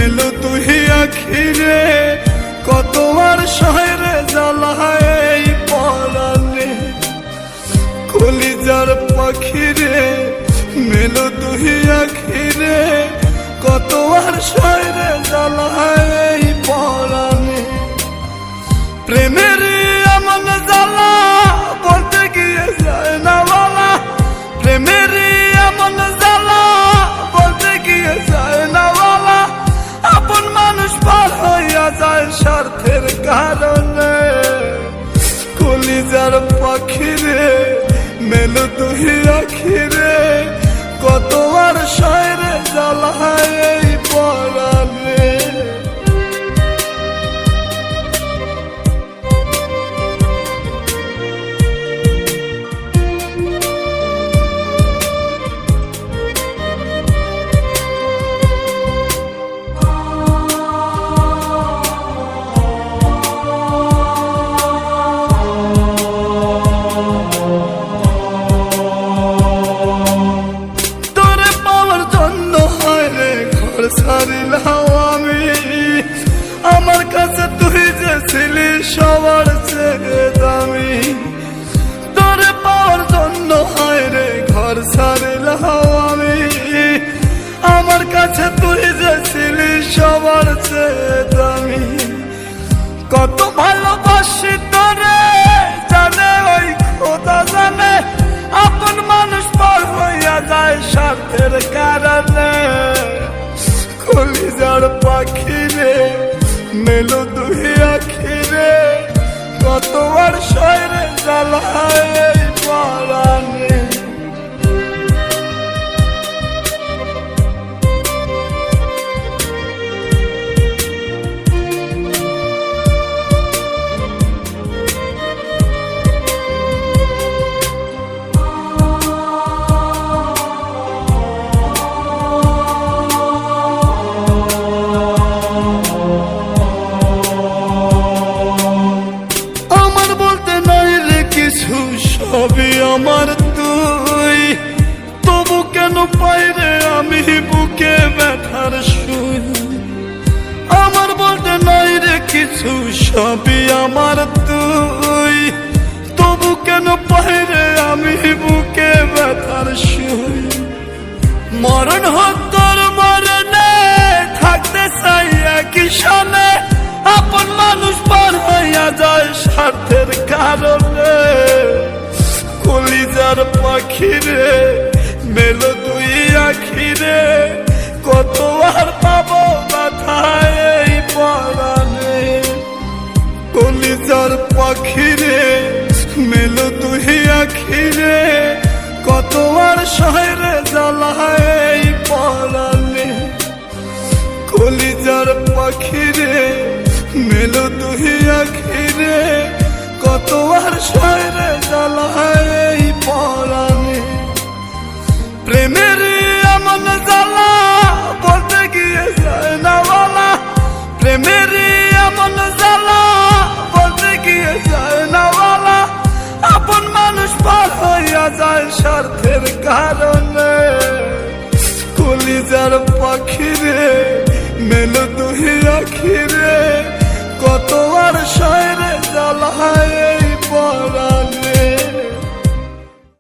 মেলো তুই আখিরে কত আর শহরে জ্বালায় এই পরাণে কলিজার পাখিরে মেলো তুই আখিরে কত আর শহরে জ্বালায় এই পরাণে প্রেমের এমন জ্বালা বলতে গিয়ে যায় না বলা প্রেমের এমন জ্বালা বলতে গিয়ে যায় না বলা আপন মানুষ পার হইয়া যায় স্বার্থের কারণে কলিজার পাখিরে মেলো তুই আখিরে কত আর শহরে জ্বালায় এই পরাণে ছাড়িলাম আমি আমার কাছে তুই যে ছিলি সবার চেয়ে দামি তোরে পাওয়ার জন্য হয় রে ঘর ছাড়িলাম আমি আমার কাছে তুই যে ছিলি সবার চেয়ে দামি কত ভালোবাসি তোরে জানে ওই খোদা জানে আপন মানুষ পার হইয়া যায় স্বার্থের কারণে কলিজার পাখিরে মেলো তুই আখিরে কত আর শহরে জ্বালায় এই পরাণে সবই আমার তুই তবু কেন পাইরে আমি বুকে ব্যথার শুই আমার বলতে নাই রে কিছু সবই আমার তুই তবু কেন পাইরে আমি বুকে ব্যথার শুই মরণ হত্যার মরণে থাকতে চাই একই সনে আপন মানুষ পার হইয়া যায় স্বার্থের কারণে কলিজার পাখিরে মেলো তুই আখিরে কত আর পাবো ব্যথায় এই পরাণে কলিজার পাখিরে মেলো তুই আখিরে কত আর শহরে জ্বালায় এই পরাণে কলিজার পাখিরে মেলো তুই আখিরে কত আর শহরে জ্বালায় এই পরাণে প্রেমের এমন জ্বালা বলতে গিয়ে যায় না বলা প্রেমের এমন জ্বালা বলতে গিয়ে যায় না বলা আপন মানুষ পার হইয়া যায় স্বার্থের কারণে কলিজার পাখিরে মেলো তুই আখিরে কত আর শহরে জ্বালায় এই পরাণে